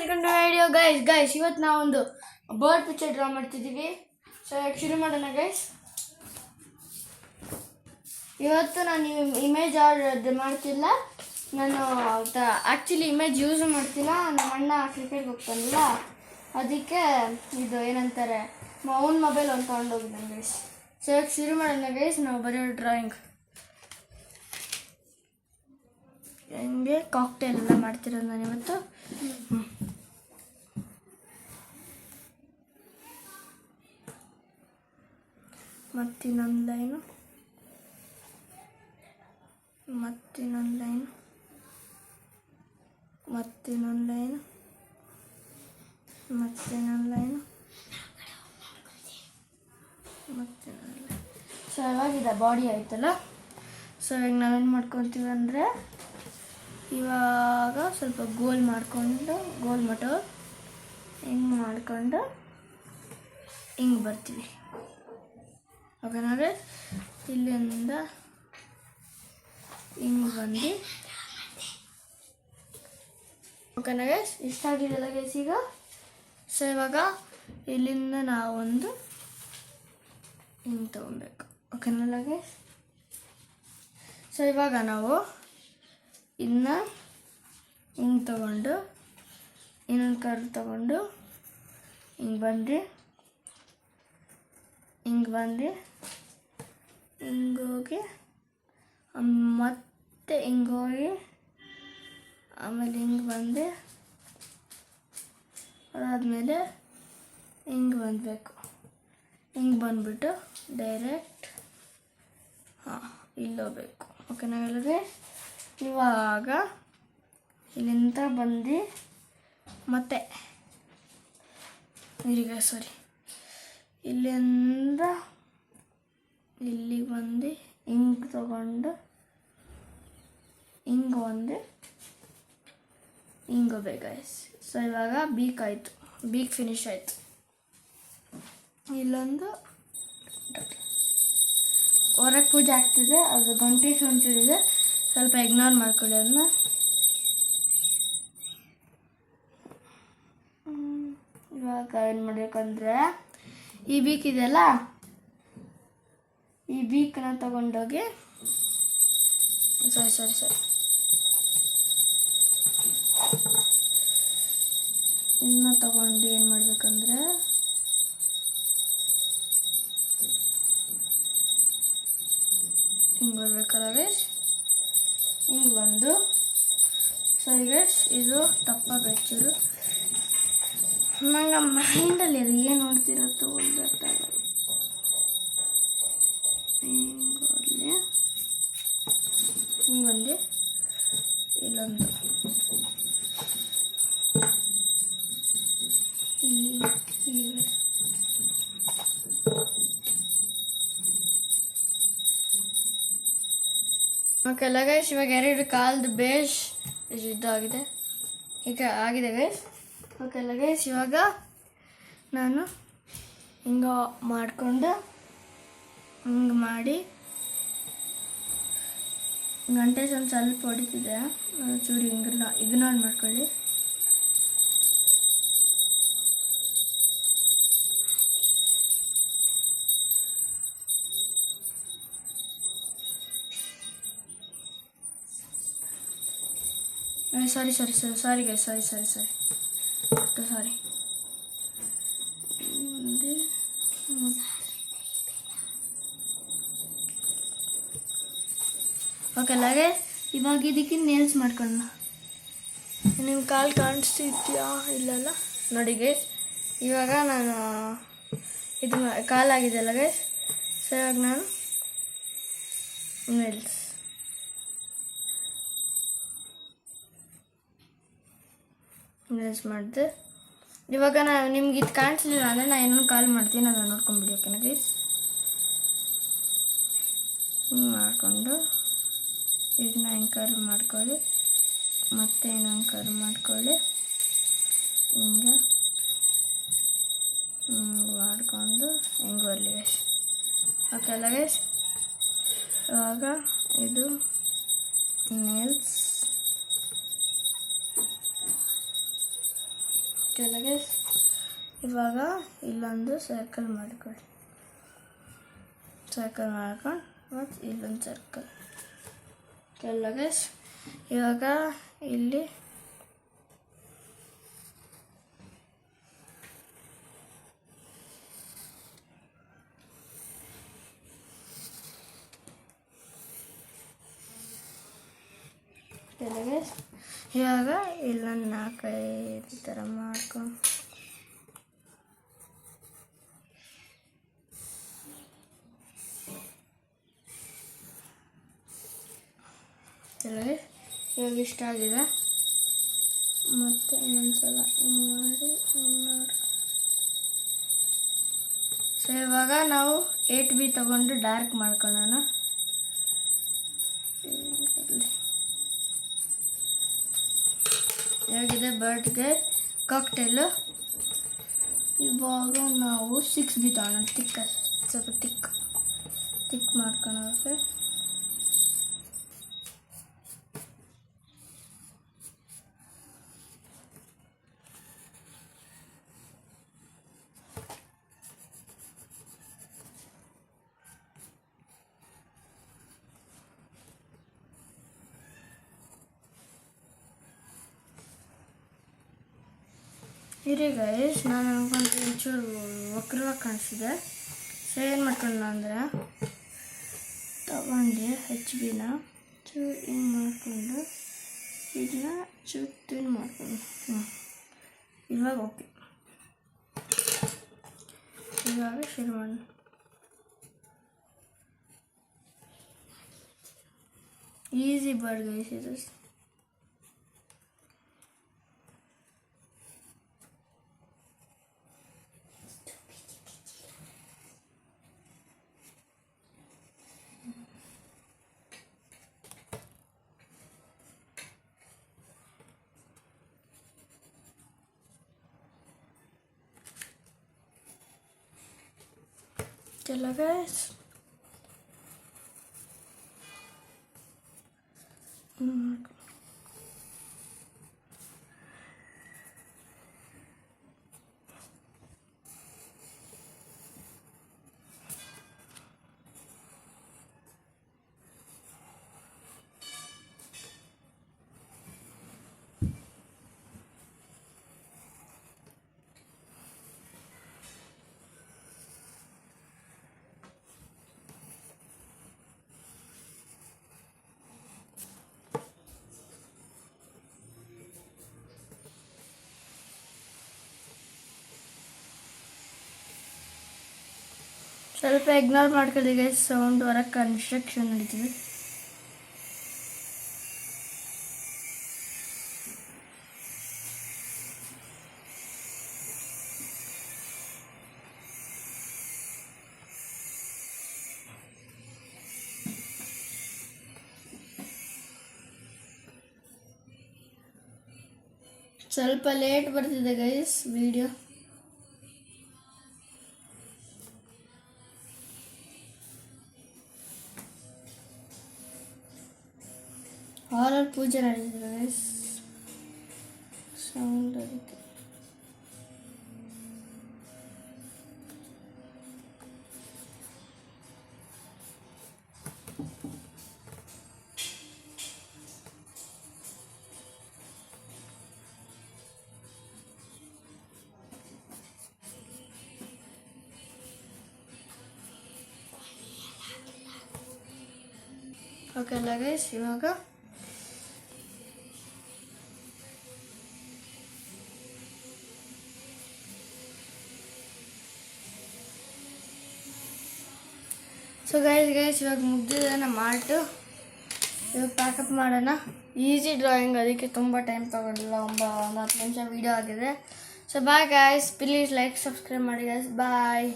Welcome to video guys ಇವತ್ತು ನಾವೊಂದು bird picture draw ಮಾಡ್ತಿದ್ದೀವಿ. ಸೊ ಶುರು ಮಾಡೋಣ ಗೈಸ್. ಇವತ್ತು ನಾನು ಇಮೇಜ್ ಆರ್ಡರ್ ಮಾಡ್ತಿಲ್ಲ, ನಾನು ಆ್ಯಕ್ಚುಲಿ ಇಮೇಜ್ ಯೂಸ್ ಮಾಡ್ತಿಲ್ಲ. ನಮ್ಮ ಅಣ್ಣ ಕ್ರಿಕೆಟ್ಗೆ ಹೋಗ್ತಾನಲ್ಲ, ಅದಕ್ಕೆ ಇದು ಏನಂತಾರೆ ಅವ್ನ ಮೊಬೈಲ್ ಒಂದು ತೊಗೊಂಡೋಗಿದ್ದಾನೆ ಗೈಸ್. ಸೊ ಶುರು ಮಾಡೋಣ ಗೈಸ್. ನಾವು ಬರೆಯೋ ಡ್ರಾಯಿಂಗ್ ಹೆಂಗೆ ಕಾಕ್ಟೇಲ್ ಎಲ್ಲ ಮಾಡ್ತಿರೋದು ನಾನು ಇವತ್ತು. ಮತ್ತಿನ್ನೊಂದು ಲೈನು, ಮತ್ತಿನ್ನೊಂದು ಲೈನು, ಮತ್ತಿನ್ನೊಂದು ಲೈನು, ಮತ್ತಿನ್ನೊಂದು ಲೈನು, ಮತ್ತಿನ್ನೊಂದು ಲೈನ್. ಸೊ ಇವಾಗಿದೆ ಬಾಡಿ ಆಯ್ತಲ್ಲ. ಸೊ ಈಗ ನಾವೇನು ಮಾಡ್ಕೊತೀವಿ ಅಂದರೆ, ಇವಾಗ ಸ್ವಲ್ಪ ಗೋಲ್ ಮಾಡಿಕೊಂಡು ಗೋಲ್ ಮಟೋ ಹಿಂಗೆ ಮಾಡಿಕೊಂಡು ಹಿಂಗೆ ಬರ್ತೀವಿ. ಓಕೆನಾಗೆ ಇಲ್ಲಿಂದ ಹಿಂಗೆ ಬಂದು ಓಕೆನಾಗೆ ಇಷ್ಟ ಆಗಿದೆಯಲ್ಲ ಗೈಸ್ ಈಗ. ಸೊ ಇವಾಗ ಇಲ್ಲಿಂದ ನಾವೊಂದು ಹಿಂಗೆ ತೊಗೊಬೇಕು. ಓಕೆನಲ್ಲ ಗೈಸ್. ಸೊ ಇವಾಗ ನಾವು ಇನ್ನು ಹಿಂಗೆ ತೊಗೊಂಡು ಇನ್ನೊಂದು ಕರ್ವ್ ತೊಗೊಂಡು ಹಿಂಗೆ ಬಂದು ಹಿಂಗೆ ಬಂದು ಹಿಂಗೋಗಿ ಮತ್ತೆ ಹಿಂಗೋಗಿ ಆಮೇಲೆ ಹಿಂಗೆ ಬಂದು ಅದಾದಮೇಲೆ ಹಿಂಗೆ ಬಂದಬೇಕು. ಹಿಂಗೆ ಬಂದುಬಿಟ್ಟು ಡೈರೆಕ್ಟ್ ಇಲ್ಲೋಗ್ಬೇಕು. ಓಕೆನಾ ಎಲ್ಲರಿಗೆ. ಇವಾಗ ಇಲ್ಲಿಂದ ಬಂದು ಮತ್ತೆ ಇಲ್ಲಿಗೆ ಇಲ್ಲಿಂದ ಇಲ್ಲಿಗೆ ಬಂದು ಹಿಂಗೆ ತಗೊಂಡು ಹಿಂಗೆ ಒಂದು ಹಿಂಗೆ ಹೋಗ್ಬೇಕು ಗೈಸ್. ಸೊ ಇವಾಗ ಬೀಕ್ ಆಯಿತು, ಬೀಕ್ ಫಿನಿಶ್ ಆಯಿತು. ಇಲ್ಲೊಂದು ಹೊರಗೆ ಪೂಜೆ ಆಗ್ತಿದೆ, ಅದು ಗಂಟೆ ಒಂಚೂರಿದೆ, ಸ್ವಲ್ಪ ಇಗ್ನೋರ್ ಮಾಡ್ಕೊಳ್ಳಿ ಅದನ್ನ. ಇವಾಗ ಏನು ಮಾಡಬೇಕಂದ್ರೆ, ಈ ಬೀಕ್ ಇದೆಯಲ್ಲ, ಈ ಬೀಕನ್ನ ತಗೊಂಡೋಗಿ ಸರಿ ಇನ್ನು ತಗೊಂಡು ಏನು ಮಾಡಬೇಕಂದ್ರೆ, ಹಿಂಗೆ ಬರ್ಬೇಕಲ್ಲ ಗೈಸ್, ಹಿಂಗೆ ಬಂದು ಸರಿ ಗೈಸ್. ಇದು ತಪ್ಪಾಗಚ್ಚರು ನಂಗೆ ಮೈಂಡಲ್ಲಿ ಅದು ಏನು ನೋಡ್ತಿರತ್ತೋ ಒಂದು ಅರ್ಥ ಆಗಲ್ಲ. ಹಿಂಗೆ ಹಿಂಗೆ ಬಂದು ಇಲ್ಲೊಂದು ಓಕೆಲ್ಲ ಗೈಸ್. ಇವಾಗ ಎರಡು ಕಾಲ್ದು ಬೇಸ್ ಇದಾಗಿದೆ, ಈಗ ಆಗಿದೆ ಗೈಸ್. ಓಕೆಲ್ಲ ಗೈಸ್. ಇವಾಗ ನಾನು ಹಿಂಗೆ ಮಾಡಿಕೊಂಡು ಹಿಂಗೆ ಮಾಡಿ ಗಂಟೆ ಸ್ವಲ್ಪ ಹೊಡಿತಿದ್ದೆ, ಚೂರು ಹಿಂಗೆಲ್ಲ ಇಗ್ನೋರ್ ಮಾಡ್ಕೊಳ್ಳಿ. ಸಾರಿ ಗೈಸ್, ಸಾರಿ. ಓಕೆಲ್ಲ ಗೈಸ್. ಇವಾಗ ಇದಕ್ಕೆ ನೇಲ್ಸ್ ಮಾಡ್ಕೊಳ್ಳೋಣ. ನಿಮ್ಮ ಕಾಲು ಕಾಣಿಸ್ತಿದ್ಯಾ? ಇಲ್ಲಲ್ಲ ನೋಡಿ ಗೈಸ್. ಇವಾಗ ನಾನು ಇದು ಕಾಲಾಗಿದೆಯಲ್ಲ ಗೈಸ್. ಸೊ ಇವಾಗ ನಾನು ನೇಲ್ಸ್ ಮಾಡಿದೆ. ಇವಾಗ ನಾನು ನಿಮ್ಗೆ ಇದು ಕಾಣಿಸ್ಲಿಲ್ಲ ಅಂದರೆ ನಾನು ಇನ್ನೊಂದು ಕಾಲ್ ಮಾಡ್ತೀನಿ, ಅದನ್ನು ನೋಡ್ಕೊಂಬಿಡಿ. ಓಕೆನಾ ಗೈಸ್. ಹಿಂಗೆ ಮಾಡಿಕೊಂಡು ಇದನ್ನ ಹಿಂಗೆ ಕರ್ವ್ ಮಾಡ್ಕೊಳ್ಳಿ, ಮತ್ತೆ ಇನ್ನೊಂದು ಕರ್ವ್ ಮಾಡ್ಕೊಳ್ಳಿ, ಹಿಂಗೆ ಮಾಡಿಕೊಂಡು ಹಿಂಗೆ ಬರಲಿ ಗೈಸ್. ಓಕೆ ಅಲ್ಲ ಗೈಸ್. ಇವಾಗ ಇದು ನೇಲ್ಸ್ ಕೆಳಗೆ ಇವಾಗ ಇಲ್ಲೊಂದು ಸರ್ಕಲ್ ಮಾಡ್ಕೊಂಡು ಮತ್ತು ಇಲ್ಲೊಂದು ಸರ್ಕಲ್ ಕೆಳಗೆ ಇವಾಗ ಇಲ್ಲಿ ಕೆಳಗೆ ಇವಾಗ ಇಲ್ಲೊಂದು 4-5 ಥರ ಮಾಡ್ಕೊಂಡು ಕೆಳಗೆ ಇವಾಗ ಇಷ್ಟ ಆಗಿದೆ. ಮತ್ತು ಇನ್ನೊಂದ್ಸಲ ಹಿಂಗೆ ಮಾಡಿ ಸೊ ಇವಾಗ ನಾವು 8B ತಗೊಂಡು ಡಾರ್ಕ್ ಮಾಡ್ಕೊಳ್ಳೋಣ. ಹೇಗಿದೆ ಬರ್ಡ್ಗೆ ಕಾಕ್ಟೇಲು. ಇವಾಗ ನಾವು 6B ತಗೋಣ. ಸ್ವಲ್ಪ ತಿಕ್ ಮಾಡ್ಕೊಳ್ಳೋಕೆ. ಇರಿ ಗೈಸ್, ನಾನು ಅನ್ಕೊಂಡ್ರೆ ಒಂಚೂರು ವಕ್ರವಾಗಿ ಕಾಣಿಸಿದೆ. ಸೊ ಏನು ಮಾಡ್ಕೊಂಡು ಅಂದರೆ ತಗೊಂಡು HBನ ಚೂರು ಹಿಂಗೆ ಮಾಡಿಕೊಂಡು ಇದನ್ನ ಚೂರು ತಿನ್ ಮಾಡ್ಕೊಂಡು ಇವಾಗ ಓಕೆ. ಇವಾಗ ಶುರು ಮಾಡಿ. ಈಸಿ ಬರ್ಡ್ ಗೈಸ್ ಇದು. चलो guys, ಸ್ವಲ್ಪ ಇಗ್ನೋರ್ ಮಾಡ್ಕೊಳ್ಳಿ ಗೈಸ್, ಸೌಂಡ್ ಹೊರಗೆ ಕನ್ಸ್ಟ್ರಕ್ಷನ್ ನಡೀತಿದೆ. ಸ್ವಲ್ಪ ಲೇಟ್ ಬರ್ತಿದೆ ಗೈಸ್ ವಿಡಿಯೋ. ಹಾರರ್ ಪೂಜೆ ನಡೀತಿದೆ ಗೈಸ್, ಸೌಂಡ್ ಅದಕ್ಕೆ. ಓಕೆ ಅಲ್ಲ ಗೈಸ್, ಇವಾಗ ಸೊ ಗೈಸ್ ಇವಾಗ ಮುಗ್ದಿದೆ ನಮ್ಮ ಆರ್ಟು. ಇವಾಗ ಪ್ಯಾಕಪ್ ಮಾಡೋಣ. ಈಸಿ ಡ್ರಾಯಿಂಗ್, ಅದಕ್ಕೆ ತುಂಬ ಟೈಮ್ ತೊಗೊಂಡಿಲ್ಲ, 10 ನಿಮಿಷ ವೀಡಿಯೋ ಆಗಿದೆ. So bye guys, please like subscribe ಮಾಡಿ ಗೈಸ್, ಬಾಯ್.